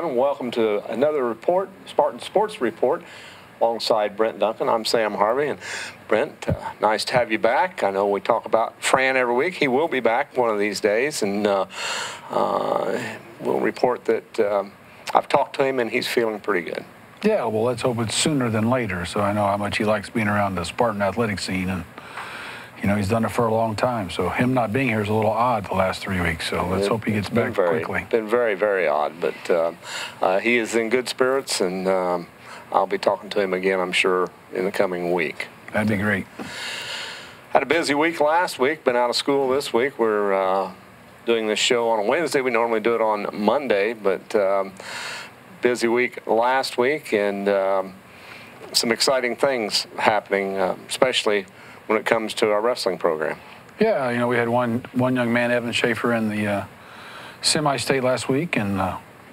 everyone. Welcome to another report, Spartan Sports Report, alongside Brent Duncan. I'm Sam Harvey, and Brent, nice to have you back. I know we talk about Fran every week. He will be back one of these days, and we'll report that I've talked to him, and he's feeling pretty good. Yeah, well, let's hope it's sooner than later. So I know how much he likes being around the Spartan athletic scene, and you know, he's done it for a long time. So him not being here is a little odd the last 3 weeks. So let's hope he gets back quickly. Been very, very odd, but he is in good spirits, and I'll be talking to him again, I'm sure, in the coming week. That'd be great. Had a busy week last week. Been out of school this week. We're doing this show on a Wednesday. We normally do it on Monday, but busy week last week, and some exciting things happening, especially when it comes to our wrestling program. Yeah, you know, we had one young man, Evan Schaefer, in the semi-state last week, and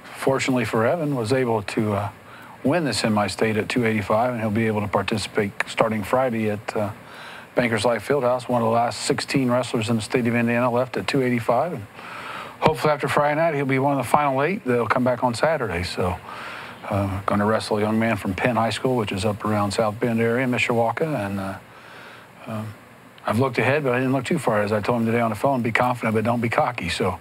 fortunately for Evan, was able to win the semi-state at 285, and he'll be able to participate starting Friday at Bankers Life Fieldhouse, one of the last 16 wrestlers in the state of Indiana left at 285. And hopefully after Friday night, he'll be one of the final 8 that'll come back on Saturday. So going to wrestle a young man from Penn High School, which is up around South Bend area, Mishawaka, and I've looked ahead, but I didn't look too far. As I told him today on the phone, be confident, but don't be cocky. So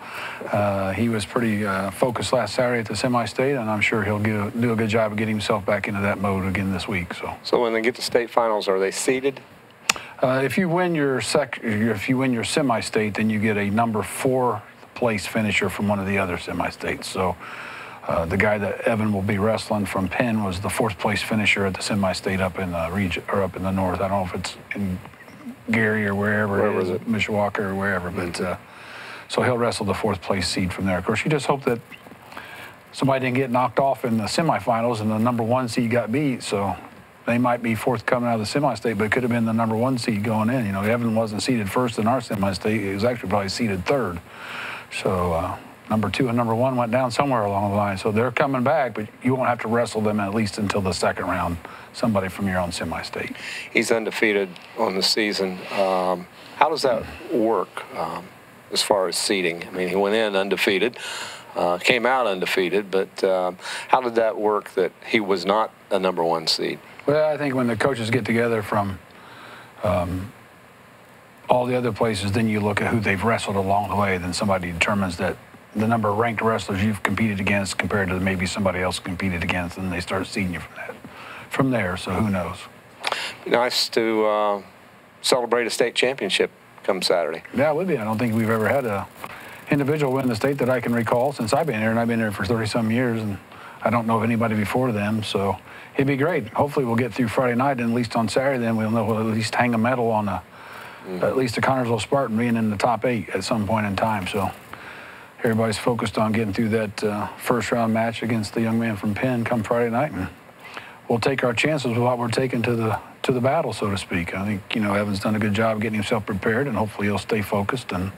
he was pretty focused last Saturday at the semi-state, and I'm sure he'll do a good job of getting himself back into that mode again this week. So when they get to state finals, are they seeded? If you win your semi-state, then you get a number 4 place finisher from one of the other semi-states. So the guy that Evan will be wrestling from Penn was the 4th place finisher at the semi-state up in the region, or up in the north. I don't know if it's in Gary or wherever it is, Mishawaka or wherever, but so he'll wrestle the 4th place seed from there. Of course, you just hope that somebody didn't get knocked off in the semifinals and the number 1 seed got beat, so they might be 4th coming out of the semi-state, but it could have been the number 1 seed going in. You know, Evan wasn't seeded 1st in our semi-state. He was actually probably seeded 3rd. So number 2 and number 1 went down somewhere along the line. So they're coming back, but you won't have to wrestle them at least until the 2nd round, somebody from your own semi-state. He's undefeated on the season. How does that work as far as seeding? I mean, he went in undefeated, came out undefeated, but how did that work that he was not a number 1 seed? Well, I think when the coaches get together from all the other places, then you look at who they've wrestled along the way, then somebody determines that the number of ranked wrestlers you've competed against compared to maybe somebody else competed against, and they start seeding you from there, so who knows. Be nice to celebrate a state championship come Saturday. Yeah, it would be. I don't think we've ever had a individual win the state that I can recall since I've been here, and I've been here for 30-some years, and I don't know of anybody before them, so it'd be great. Hopefully we'll get through Friday night, and at least on Saturday, then we'll at least hang a medal on at least the Connersville Spartan being in the top 8 at some point in time. So everybody's focused on getting through that first-round match against the young man from Penn come Friday night, and we'll take our chances with what we're taking to the battle, so to speak. I think, you know, Evan's done a good job of getting himself prepared, and hopefully he'll stay focused and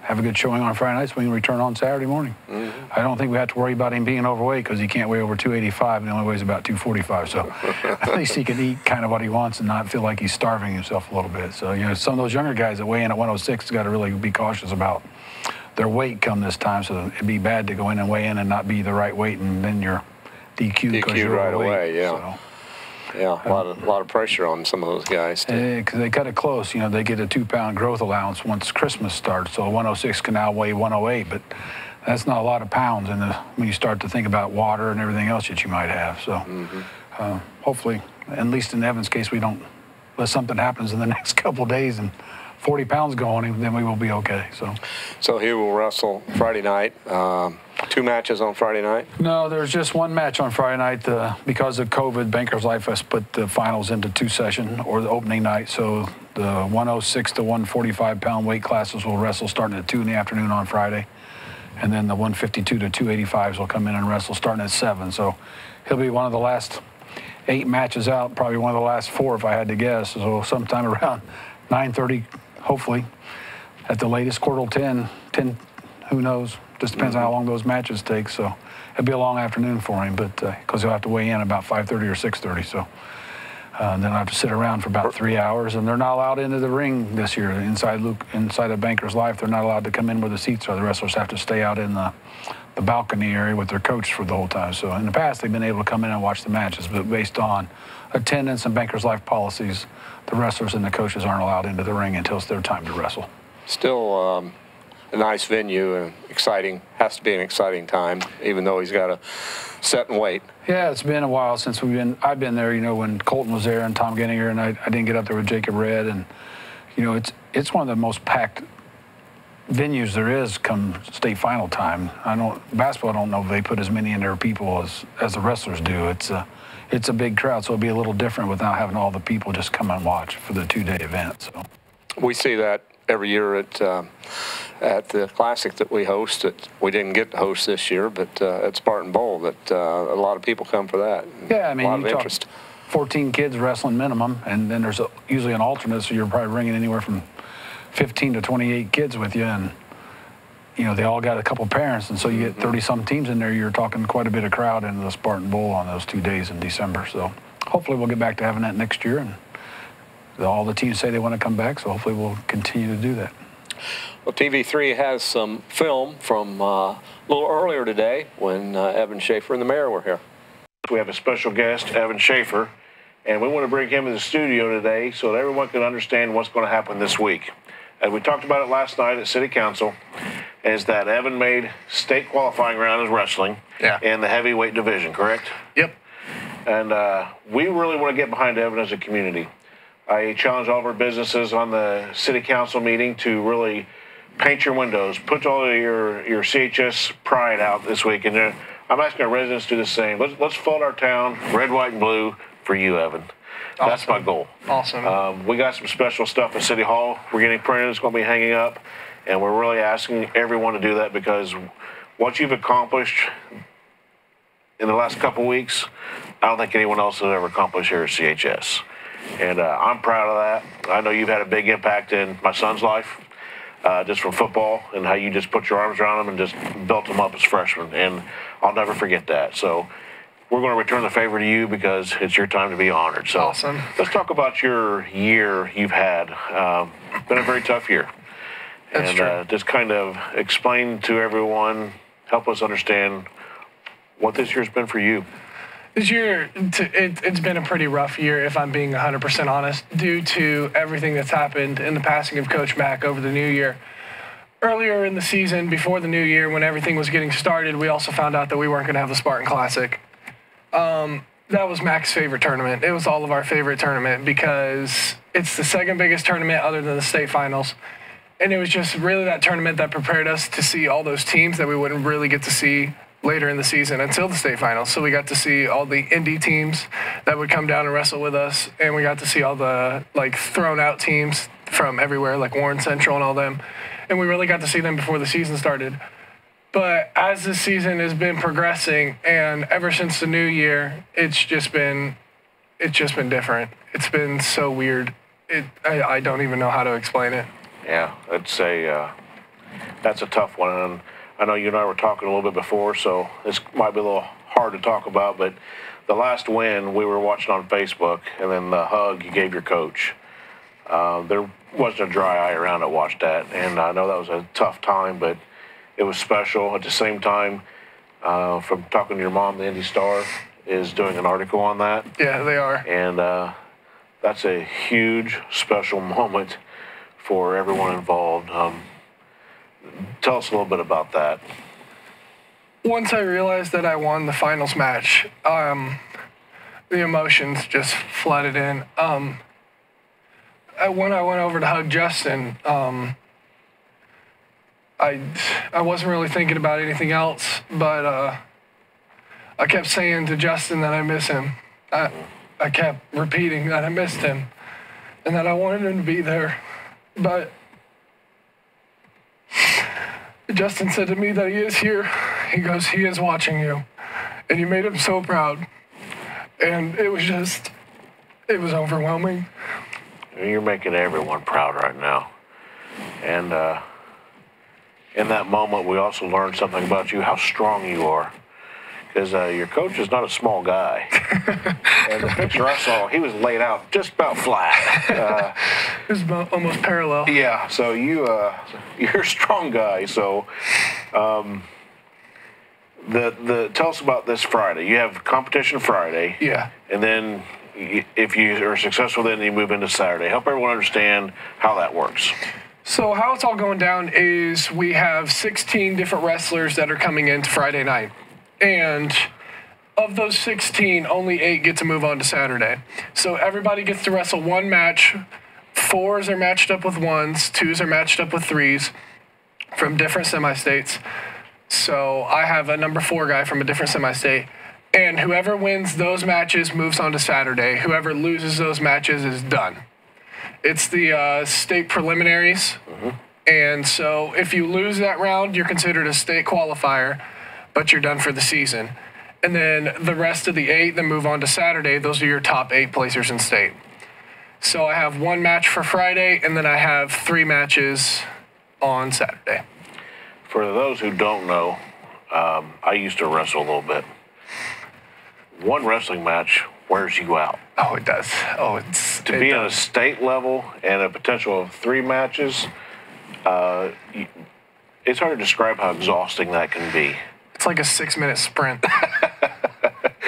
have a good showing on Friday night so we can return on Saturday morning. I don't think we have to worry about him being overweight because he can't weigh over 285 and he only weighs about 245. So at least he can eat kind of what he wants and not feel like he's starving himself a little bit. So, you know, some of those younger guys that weigh in at 106 got to really be cautious about their weight come this time. So it'd be bad to go in and weigh in and not be the right weight, and then you're DQ'd because you're right overweight. Away, yeah. So, yeah, a lot of pressure on some of those guys. Because they cut it close. You know, they get a 2-pound growth allowance once Christmas starts. So 106 can now weigh 108, but that's not a lot of pounds when you start to think about water and everything else that you might have. So hopefully, at least in Evan's case, we don't, unless something happens in the next couple of days and 40 pounds go on him, then we will be okay. So he will wrestle Friday night. 2 matches on Friday night? No, there's just 1 match on Friday night. Because of COVID, Bankers Life has put the finals into 2 sessions, or the opening night. So the 106 to 145 pound weight classes will wrestle starting at 2 in the afternoon on Friday. And then the 152 to 285s will come in and wrestle starting at 7. So he'll be one of the last 8 matches out, probably one of the last 4 if I had to guess. So sometime around 9:30, hopefully, at the latest, quarter 10, who knows? Just depends on how long those matches take. So it'll be a long afternoon for him, but because he'll have to weigh in about 5:30 or 6:30. So then I'll have to sit around for about 3 hours, and they're not allowed into the ring this year. Inside of Bankers Life, they're not allowed to come in where the seats are. The wrestlers have to stay out in the the balcony area with their coach for the whole time. So in the past, they've been able to come in and watch the matches, but based on attendance and Bankers Life policies, the wrestlers and the coaches aren't allowed into the ring until it's their time to wrestle. Still a nice venue and exciting. Has to be an exciting time, even though he's got to set and wait. Yeah, it's been a while since I've been there, when Colton was there and Tom Genninger, and I didn't get up there with Jacob Red. And, it's one of the most packed venues there is come state final time. Basketball, I don't know if they put as many in there people as the wrestlers do. It's a big crowd, so it'll be a little different without having all the people just come and watch for the 2-day event. So we see that every year at the Classic that we host. We didn't get to host this year, but at Spartan Bowl, that a lot of people come for that. Yeah, I mean, a lot of interest. 14 kids wrestling minimum, and then there's usually an alternate, so you're probably bringing anywhere from 15 to 28 kids with you, and they all got a couple parents, and so you get 30-some teams in there. You're talking quite a bit of crowd into the Spartan Bowl on those 2 days in December. So hopefully we'll get back to having that next year, and all the teams say they want to come back, so hopefully we'll continue to do that. Well, TV3 has some film from a little earlier today when Evan Schaefer and the mayor were here. We have a special guest, Evan Schaefer, and we want to bring him in the studio today so that everyone can understand what's going to happen this week. And we talked about it last night at City Council, is that Evan made state qualifying round as wrestling in the heavyweight division, correct? Yep. And we really want to get behind Evan as a community. I challenge all of our businesses on the City Council meeting to really paint your windows, put all of your CHS pride out this week. And I'm asking our residents to do the same. Let's flood our town, red, white, and blue, for you, Evan. Awesome. That's my goal. Awesome. We got some special stuff at City Hall. We're getting printed. It's going to be hanging up. And we're really asking everyone to do that because what you've accomplished in the last couple weeks, I don't think anyone else has ever accomplished here at CHS. And I'm proud of that. I know you've had a big impact in my son's life, just from football and how you just put your arms around him and just built him up as freshmen. And I'll never forget that. So we're going to return the favor to you because it's your time to be honored. So awesome. Let's talk about your year you've had. Been a very tough year. That's true. Just kind of explain to everyone, help us understand what this year's been for you. This year, it's been a pretty rough year, if I'm being 100% honest, due to everything that's happened in the passing of Coach Mack over the new year. Earlier in the season, before the new year, when everything was getting started, we also found out that we weren't going to have the Spartan Classic. That was Mack's favorite tournament. It was all of our favorite tournament because it's the second biggest tournament other than the state finals. And it was just really that tournament that prepared us to see all those teams that we wouldn't really get to see later in the season until the state finals. So we got to see all the indie teams that would come down and wrestle with us, and we got to see all the thrown out teams from everywhere, like Warren Central and all them. And we really got to see them before the season started. But as the season has been progressing, and ever since the new year, it's just been different. It's been so weird. I don't even know how to explain it. Yeah, that's a tough one. And I know you and I were talking a little bit before, so this might be a little hard to talk about, but the last win we were watching on Facebook, and then the hug you gave your coach, there wasn't a dry eye around to watch that. And I know that was a tough time, but it was special. At the same time, from talking to your mom, the Indy Star is doing an article on that. Yeah, they are. And that's a huge, special moment for everyone involved. Tell us a little bit about that. Once I realized that I won the finals match, the emotions just flooded in. When I went over to hug Justin, I wasn't really thinking about anything else, but I kept saying to Justin that I miss him. I kept repeating that I missed him and that I wanted him to be there. But Justin said to me that he is here. He goes, he is watching you. And you made him so proud. And it was overwhelming. You're making everyone proud right now. And in that moment, we also learned something about you, how strong you are. Because your coach is not a small guy. And the picture I saw, he was laid out just about flat. It was almost parallel. Yeah, so you're a strong guy. So Tell us about this Friday. You have competition Friday. Yeah. And then if you are successful, then you move into Saturday. Help everyone understand how that works. So how it's all going down is we have 16 different wrestlers that are coming in Friday night. And of those 16, only 8 get to move on to Saturday. So everybody gets to wrestle one match. 4s are matched up with 1s, 2s are matched up with 3s from different semi-states. So I have a number 4 guy from a different semi-state. And whoever wins those matches moves on to Saturday. Whoever loses those matches is done. It's the state preliminaries. And so if you lose that round, you're considered a state qualifier, but you're done for the season. And then the rest of the 8 that move on to Saturday, those are your top 8 placers in state. So I have 1 match for Friday, and then I have 3 matches on Saturday. For those who don't know, I used to wrestle a little bit. One wrestling match wears you out. Oh, it does. Oh, it's to be on a state level and a potential of 3 matches. It's hard to describe how exhausting that can be. It's like a 6-minute sprint.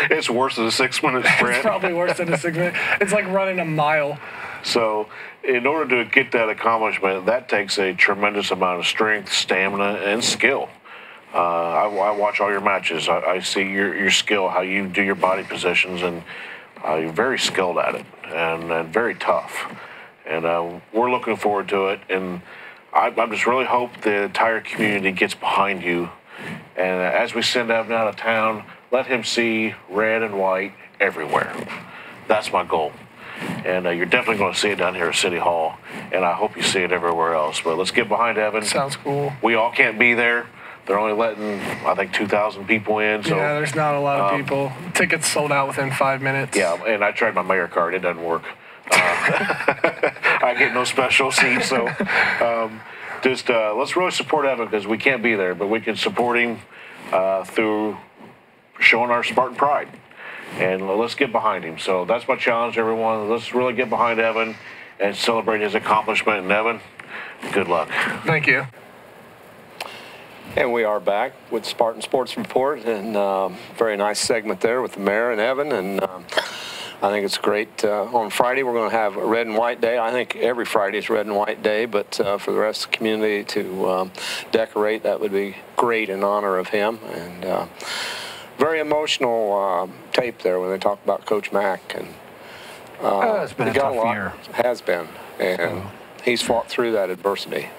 It's worse than a 6-minute sprint. It's probably worse than a 6-minute. It's like running a mile. So, in order to get that accomplishment, that takes a tremendous amount of strength, stamina, and skill. I watch all your matches. I see your skill, how you do your body positions, and you're very skilled at it and very tough. And we're looking forward to it. And I just really hope the entire community gets behind you. And as we send Evan out of town, let him see red and white everywhere. That's my goal. And you're definitely going to see it down here at City Hall. And I hope you see it everywhere else. But let's get behind Evan. Sounds cool. We all can't be there. They're only letting, I think, 2,000 people in. So, yeah, there's not a lot of people. Tickets sold out within 5 minutes. Yeah, and I tried my mayor card. It doesn't work. I get no special seats. So let's really support Evan because we can't be there. But we can support him through showing our Spartan pride. And let's get behind him. So that's my challenge, everyone. Let's really get behind Evan and celebrate his accomplishment. And Evan, good luck. Thank you. And we are back with Spartan Sports Report, and very nice segment there with the mayor and Evan. And I think it's great. On Friday, we're going to have a red and white day. I think every Friday is red and white day, but for the rest of the community to decorate, that would be great in honor of him. And very emotional tape there when they talk about Coach Mack. And it's been a tough year. Has been, and he's fought through that adversity.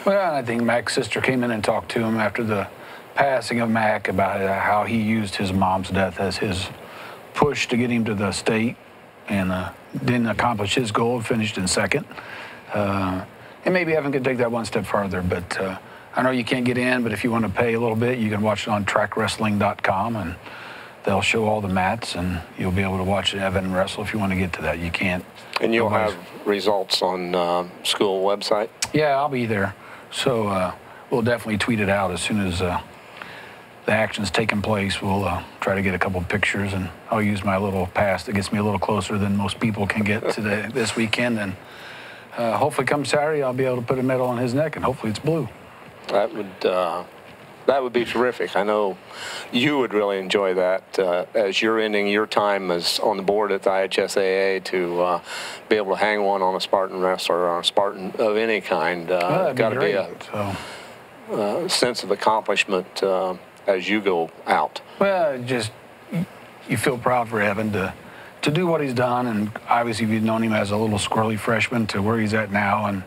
Well, I think Mac's sister came in and talked to him after the passing of Mac about how he used his mom's death as his push to get him to the state and didn't accomplish his goal, finished in second. And maybe Evan could take that one step farther, but I know you can't get in, but if you want to pay a little bit, you can watch it on trackwrestling.com, and they'll show all the mats, and you'll be able to watch Evan wrestle if you want to get to that. You can't. And you'll have results on school website? Yeah, I'll be there. So we'll definitely tweet it out as soon as the action's taking place. We'll try to get a couple of pictures, and I'll use my little pass that gets me a little closer than most people can get to this weekend. And hopefully come Saturday, I'll be able to put a medal on his neck, and hopefully it's blue. That would be terrific. I know you would really enjoy that as you're ending your time as on the board at the IHSAA to be able to hang one on a Spartan wrestler or on a Spartan of any kind. Got to be a sense of accomplishment as you go out. Well, just you feel proud for Evan to do what he's done, and obviously you've known him as a little squirrely freshman to where he's at now, and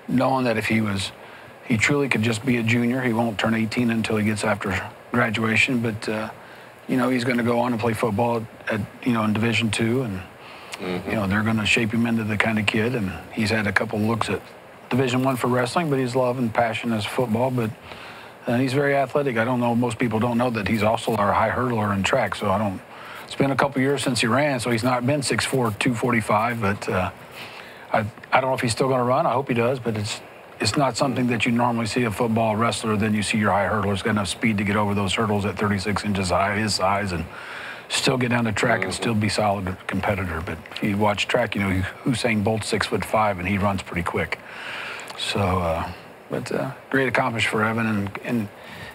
knowing that if he truly could just be a junior. He won't turn 18 until he gets after graduation, but he's going to go on and play football at in Division II, and they're going to shape him into the kind of kid. And he's had a couple looks at Division I for wrestling, but his love and passion is football. But he's very athletic. I don't know, most people don't know that he's also our high hurdler in track. So it's been a couple years since he ran, so he's not been 6'4", 245. But I don't know if he's still going to run. I hope he does, but it's not something that you normally see a football wrestler. Then you see your high hurdler's got enough speed to get over those hurdles at 36 inches high, his size, and still get down the track and still be solid competitor. But if you watch track, Usain Bolt's 6'5", and he runs pretty quick. So, but great accomplishment for Evan, and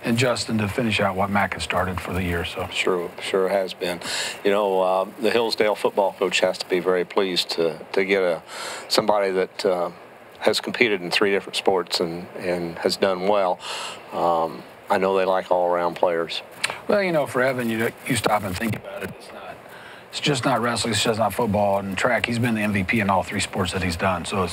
and Justin to finish out what Mac had started for the year. So Sure has been. You know, the Hillsdale football coach has to be very pleased to get somebody that has competed in 3 different sports and has done well. I know they like all-around players. Well, you know, for Evan, you stop and think about it. It's just not wrestling. It's just not football and track. He's been the MVP in all 3 sports that he's done. So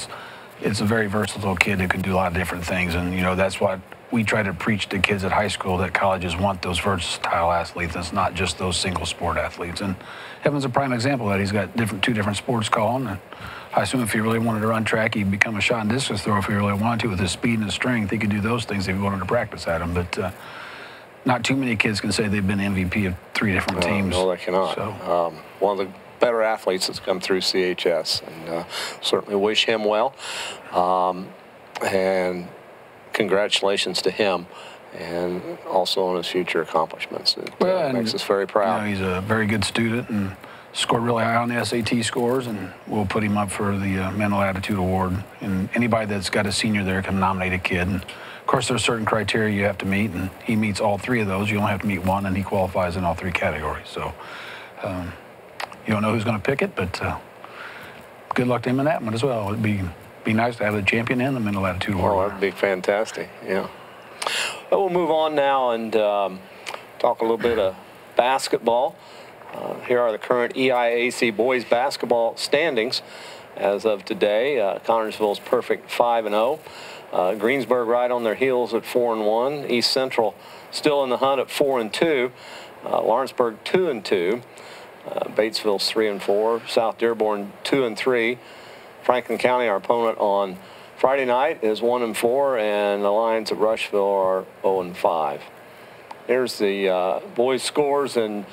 it's a very versatile kid who can do a lot of different things. And, you know, that's what we try to preach to kids at high school, that colleges want those versatile athletes. It's not just those single sport athletes. And Evan's a prime example of that. He's got 2 different sports calling. And I assume if he really wanted to run track, he'd become a shot and discus thrower if he really wanted to. With his speed and his strength, he could do those things if he wanted to practice at them. But not too many kids can say they've been MVP of 3 different teams. No, they cannot. So, one of the better athletes that's come through CHS, and certainly wish him well. And congratulations to him, and also on his future accomplishments. It makes us very proud. You know, he's a very good student and scored really high on the SAT scores, and we'll put him up for the Mental Attitude Award. And anybody that's got a senior there can nominate a kid. And of course, there's certain criteria you have to meet, and he meets all 3 of those. You only have to meet 1, and he qualifies in all 3 categories. So you don't know who's going to pick it, but good luck to him in that one as well. It'd be nice to have the champion and the Mental Attitude Award. Oh, that'd be fantastic, yeah. But we'll move on now and talk a little bit of basketball. Here are the current EIAC boys basketball standings as of today. Connersville's perfect 5-0. Greensburg right on their heels at 4-1. East Central still in the hunt at 4-2. Lawrenceburg 2-2. Batesville's 3-4. South Dearborn 2-3. Franklin County, our opponent on Friday night, is 1-4, and the Lions of Rushville are 0-5. Here's the boys' scores and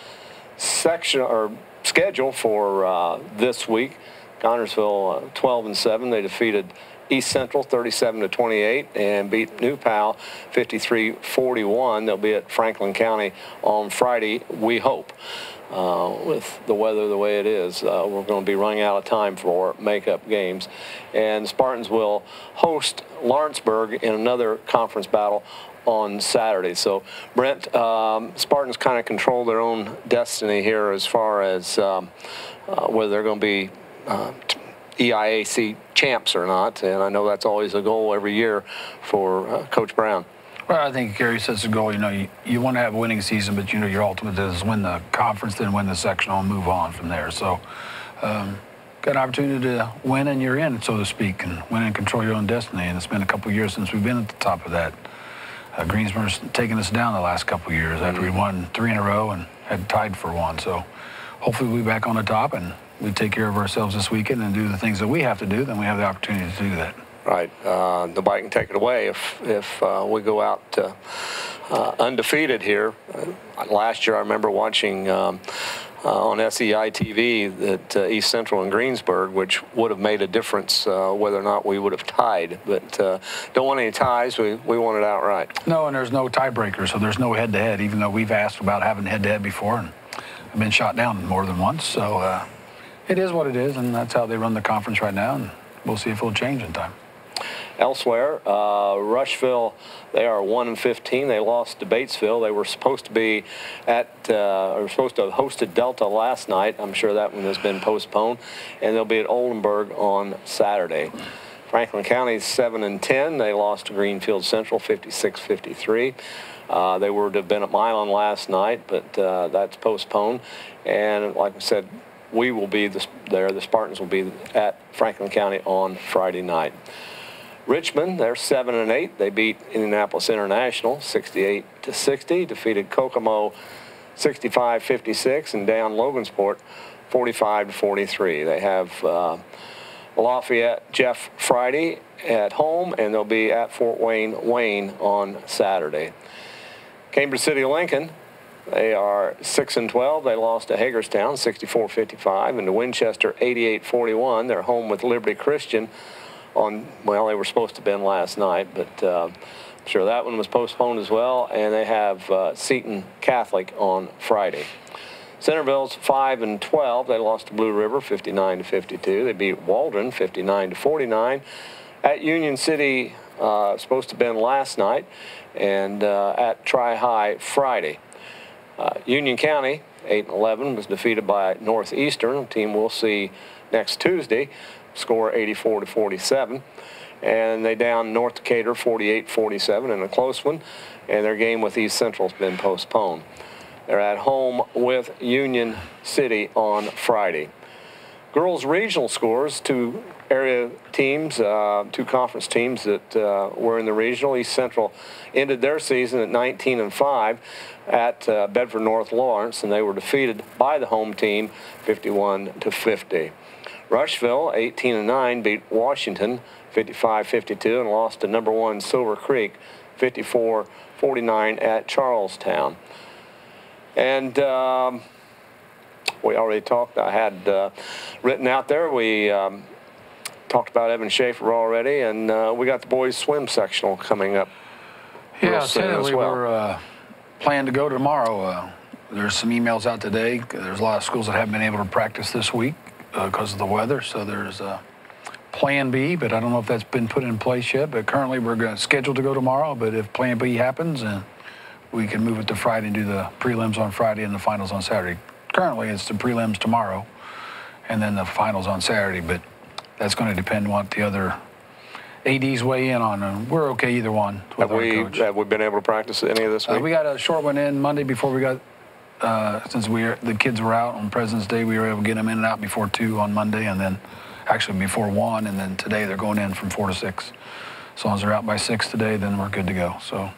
section or schedule for this week. Connersville 12-7. They defeated East Central 37-28 and beat New Pal 53-41. They'll be at Franklin County on Friday, we hope. With the weather the way it is, we're going to be running out of time for makeup games. And the Spartans will host Lawrenceburg in another conference battle on Saturday. So, Brent, Spartans kind of control their own destiny here as far as whether they're going to be EIAC champs or not. And I know that's always a goal every year for Coach Brown. Well, I think Gary sets a goal. You know, you want to have a winning season, but you know your ultimate is win the conference, then win the sectional, and move on from there. So, got an opportunity to win and you're in, so to speak, and win and control your own destiny. And it's been a couple of years since we've been at the top of that. Greensburg's taken us down the last couple of years after we won 3 in a row and had tied for 1. So, hopefully we'll be back on the top and we take care of ourselves this weekend and do the things that we have to do. Then we have the opportunity to do that. Right. Nobody can take it away if we go out undefeated here. Last year I remember watching on SEI TV that East Central and Greensburg, which would have made a difference whether or not we would have tied. But don't want any ties. We want it outright. No, and there's no tiebreaker, so there's no head-to-head, even though we've asked about having head-to-head before and I've been shot down more than once. So it is what it is, and that's how they run the conference right now, and we'll see if it'll change in time. Elsewhere, Rushville, they are 1-15. They lost to Batesville. They were supposed to be supposed to have hosted Delta last night. I'm sure that one has been postponed, and they'll be at Oldenburg on Saturday. Franklin County's 7-10. They lost to Greenfield Central 56-53. They were to have been at Milan last night, but that's postponed. And like I said, we will be there. The Spartans will be at Franklin County on Friday night. Richmond, they're 7-8. They beat Indianapolis International 68-60. Defeated Kokomo 65-56 and down Logansport 45-43. They have Lafayette Jeff Friday at home, and they'll be at Fort Wayne on Saturday. Cambridge City Lincoln, they are 6-12. They lost to Hagerstown 64-55 and to Winchester 88-41. They're home with Liberty Christian well, they were supposed to have been last night, but I'm sure that one was postponed as well. And they have Seton Catholic on Friday. Centerville's 5-12. They lost to Blue River 59-52. They beat Waldron 59-49. At Union City supposed to have been last night, and at Tri-High Friday. Union County, 8-11, was defeated by Northeastern, a team we'll see next Tuesday, score 84-47. And they down North Decatur 48-47 in a close one, and their game with East Central has been postponed. They're at home with Union City on Friday. Girls regional scores, two area teams, two conference teams that were in the regional. East Central ended their season at 19-5 at Bedford North Lawrence, and they were defeated by the home team 51-50. Rushville, 18-9, beat Washington 55-52 and lost to number 1 Silver Creek 54-49 at Charlestown. And we already talked. I had written out there. We talked about Evan Schaefer already, and we got the boys' swim sectional coming up. Yeah, tentatively we're planning to go tomorrow. There's some emails out today. There's a lot of schools that haven't been able to practice this week because of the weather. So there's Plan B, but I don't know if that's been put in place yet. But currently we're scheduled to go tomorrow. But if Plan B happens, we can move it to Friday and do the prelims on Friday and the finals on Saturday. Currently, it's the prelims tomorrow and then the finals on Saturday, but that's going to depend on what the other ADs weigh in on. And we're okay either one with our coach. Have we been able to practice any of this week? We got a short one in Monday before we got, since the kids were out on President's Day, we were able to get them in and out before 2 on Monday, and then actually before 1, and then today they're going in from 4 to 6. As long as they're out by 6 today, then we're good to go. So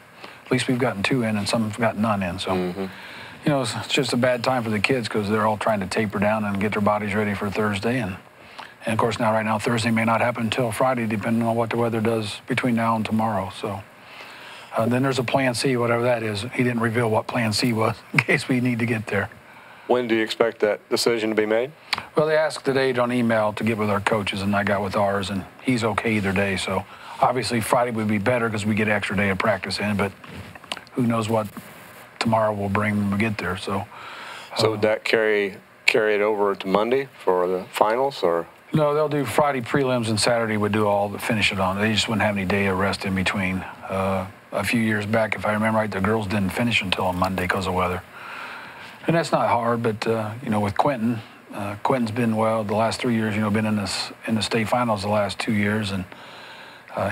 at least we've gotten 2 in, and some have got none in. So, you know, it's just a bad time for the kids because they're all trying to taper down and get their bodies ready for Thursday. And of course, right now, Thursday may not happen until Friday, depending on what the weather does between now and tomorrow. So then there's a Plan C, whatever that is. He didn't reveal what Plan C was in case we need to get there. When do you expect that decision to be made? Well, they asked today on email to get with our coaches, and I got with ours, and he's okay either day. So obviously Friday would be better because we get an extra day of practice in, but who knows what tomorrow will bring when we get there. So would that carry it over to Monday for the finals, or? No, they'll do Friday prelims, and Saturday would do all the finish it on. They just wouldn't have any day of rest in between. A few years back, if I remember right, the girls didn't finish until on Monday because of weather. And that's not hard, but you know, with Quentin, Quentin's been the last 3 years. You know, been in the state finals the last 2 years, and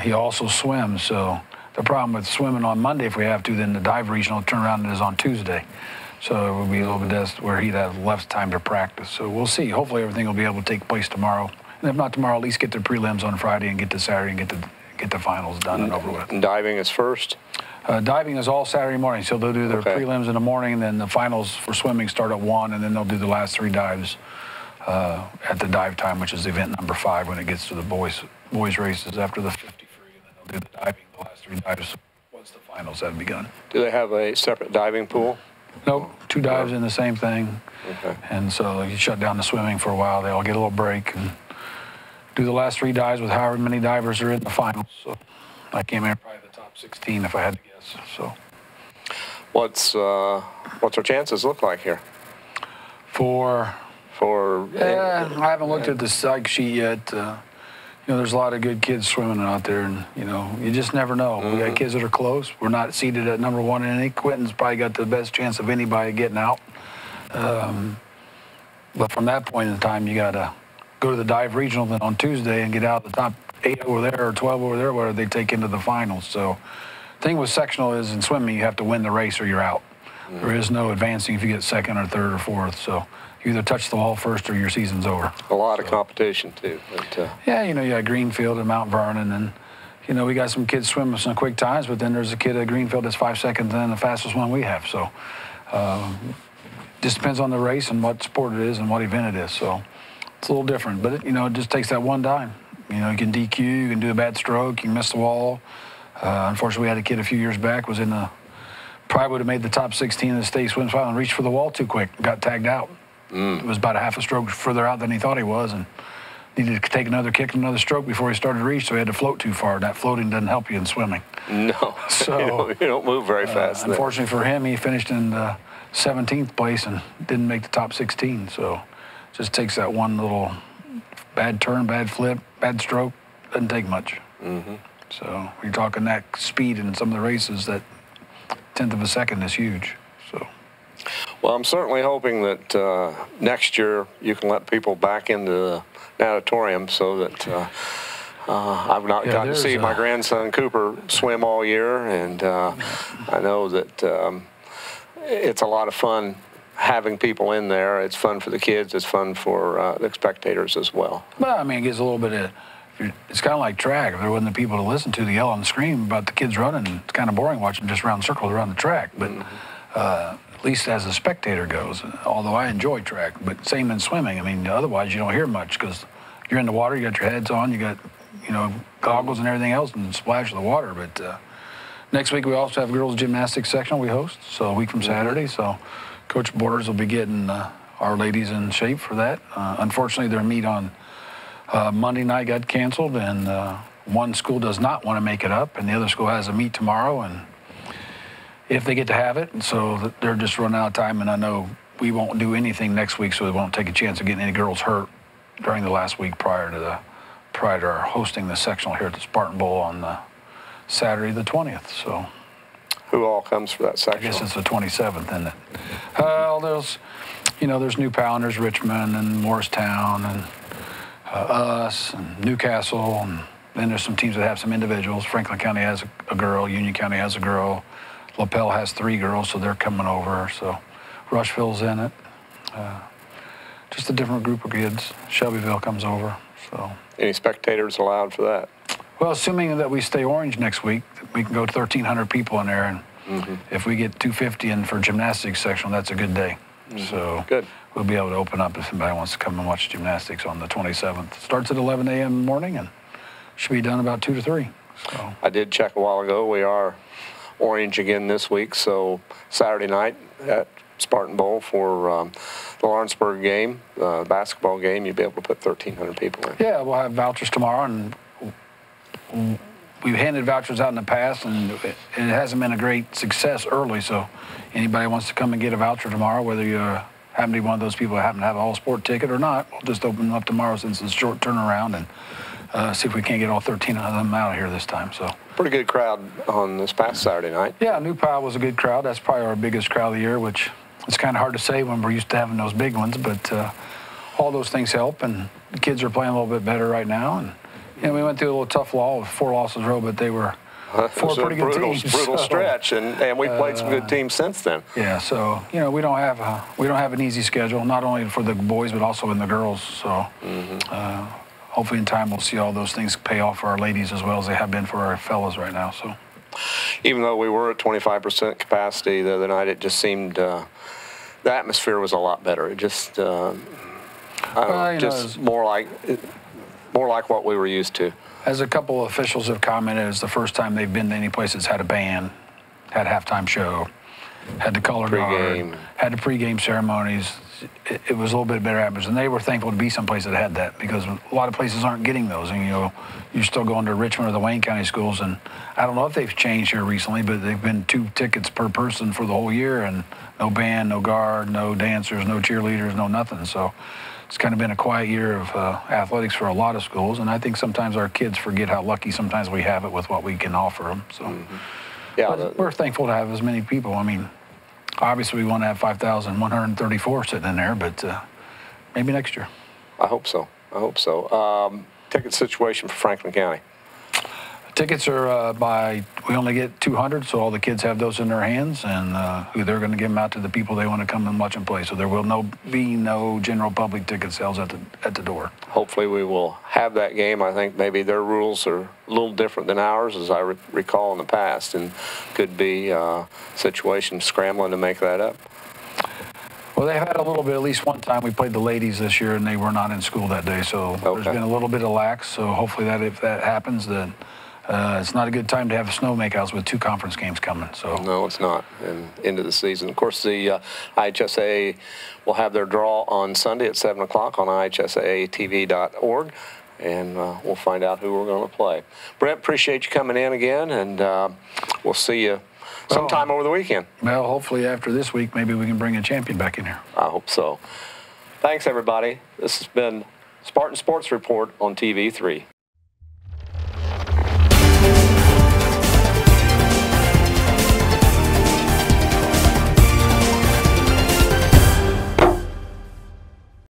he also swims. So the problem with swimming on Monday, if we have to, then the dive regional turnaround is on Tuesday. So it will be a little bit where he'd have less time to practice. So we'll see. Hopefully everything will be able to take place tomorrow, and if not tomorrow, at least get the prelims on Friday and get to Saturday and get the finals done and over with. And diving is first? Diving is all Saturday morning, so they'll do their prelims in the morning, and then the finals for swimming start at 1, and then they'll do the last 3 dives at the dive time, which is event number 5 when it gets to the boys races after the 50 free, and then they'll do the diving, the last 3 dives once the finals have begun. Do they have a separate diving pool? Nope, 2 dives in the same thing. Okay. And so you shut down the swimming for a while. They all get a little break and do the last 3 dives with however many divers are in the finals. So I came in probably the top 16 if I had to guess. So what's our chances look like here? I haven't looked at the psych sheet yet. You know, there's a lot of good kids swimming out there, and, you know, you just never know. We got kids that are close. We're not seated at number 1 in any. Quentin's probably got the best chance of anybody getting out. But from that point in time, you got to go to the dive regional then on Tuesday and get out the top 8 over there or 12 over there, where they take into the finals. So the thing with sectional is in swimming, you have to win the race or you're out. There is no advancing if you get second or third or fourth. So you either touch the wall first or your season's over. A lot of competition, too. But, yeah, you know, you got Greenfield and Mount Vernon, and, you know, we got some kids swimming some quick times, but then there's a kid at Greenfield that's 5 seconds and the fastest one we have. So just depends on the race and what sport it is and what event it is. So it's a little different, but, you know, it just takes that one time. You know, you can DQ, you can do a bad stroke, you can miss the wall. Unfortunately, we had a kid a few years back, probably would have made the top 16 in the state swim final and reached for the wall too quick, got tagged out. It was about a half a stroke further out than he thought he was, and needed to take another kick and another stroke before he started to reach, so he had to float too far. That floating doesn't help you in swimming. No, so, you don't move very fast. Unfortunately for him, he finished in 17th place and didn't make the top 16, so it just takes that one little bad turn, bad flip, bad stroke. Doesn't take much. So you're talking that speed in some of the races, that tenth of a second is huge. So. Well, I'm certainly hoping that next year you can let people back into the natatorium so that I've not gotten to see my grandson Cooper swim all year, and I know that it's a lot of fun having people in there. It's fun for the kids. It's fun for the spectators as well. Well, I mean, it gives a little bit of, it's kind of like track. If there wasn't the people to listen to, the yell and scream about the kids running, it's kind of boring watching them just round circles around the track. But at least as a spectator goes, although I enjoy track, but same in swimming. I mean, otherwise you don't hear much because you're in the water, you got your heads on, you got, goggles and everything else and splash of the water. But next week we also have girls gymnastics section we host, so a week from Saturday. So Coach Borders will be getting our ladies in shape for that. Unfortunately, their meet on Monday night got canceled, and one school does not want to make it up, and the other school has a meet tomorrow, and if they get to have it, and so they're just running out of time, and I know we won't do anything next week, so we won't take a chance of getting any girls hurt during the last week prior to our hosting the sectional here at the Spartan Bowl on Saturday the 20th. So. Who all comes for that sectional? I guess it's the 27th, isn't it? There's New Pounders, Richmond, and Morristown, and us, and Newcastle, and then there's some teams that have some individuals. Franklin County has a girl, Union County has a girl, LaPel has 3 girls, so they're coming over. So Rushville's in it. Just a different group of kids. Shelbyville comes over. So. Any spectators allowed for that? Well, assuming that we stay orange next week, we can go to 1,300 people in there, and if we get 250 in for gymnastics section, that's a good day. So good. We'll be able to open up if somebody wants to come and watch gymnastics on the 27th. Starts at 11 a.m. in the morning and should be done about 2 to 3. So. I did check a while ago. We are orange again this week, so Saturday night at Spartan Bowl for the Lawrenceburg game, basketball game, you'll be able to put 1,300 people in. Yeah, we'll have vouchers tomorrow, and we've handed vouchers out in the past, and it hasn't been a great success early, so anybody wants to come and get a voucher tomorrow, whether you happen to be one of those people that happen to have an all-sport ticket or not, we'll just open them up tomorrow since it's a short turnaround and see if we can't get all 13 of them out of here this time. So pretty good crowd on this past Saturday night. Yeah, New Powell was a good crowd. That's probably our biggest crowd of the year, which it's kind of hard to say when we're used to having those big ones, but all those things help, and the kids are playing a little bit better right now. And we went through a little tough lull with 4 losses in a row, but they were 4 pretty good teams. Brutal stretch, and we played some good teams since then. Yeah, so we don't have an easy schedule, not only for the boys but also in the girls. So hopefully in time we'll see all those things pay off for our ladies as well as they have been for our fellas right now. So even though we were at 25% capacity the other night, it just seemed the atmosphere was a lot better. It just just more like what we were used to. As a couple of officials have commented, it's the first time they've been to any place that's had a band, had a halftime show, had the color guard, had the pregame ceremonies. It was a little bit better atmosphere, and they were thankful to be someplace that had that because a lot of places aren't getting those. And you're still going to Richmond or the Wayne County schools, and I don't know if they've changed here recently, but they've been 2 tickets per person for the whole year, and no band, no guard, no dancers, no cheerleaders, no nothing. So it's kind of been a quiet year of athletics for a lot of schools, and I think sometimes our kids forget how lucky sometimes we have it with what we can offer them. So yeah, we're thankful to have as many people. I mean, obviously we want to have 5,134 sitting in there, but maybe next year. I hope so. Ticket situation for Franklin County. Tickets are we only get 200, so all the kids have those in their hands, and they're going to give them out to the people they want to come and watch them play. So there will be no general public ticket sales at the door. Hopefully we will have that game. I think maybe their rules are a little different than ours, as I recall in the past, and could be a situation scrambling to make that up. Well, they've had a little bit. At least one time we played the ladies this year, and they were not in school that day. So there's been a little bit of lax. So hopefully if that happens, then it's not a good time to have snow makeouts with 2 conference games coming. So no, it's not. And into the season, of course, the IHSA will have their draw on Sunday at 7 o'clock on IHSATV.org, and we'll find out who we're going to play. Brent, appreciate you coming in again, and we'll see you sometime over the weekend. Well, hopefully after this week, maybe we can bring a champion back in here. I hope so. Thanks, everybody. This has been Spartan Sports Report on TV3.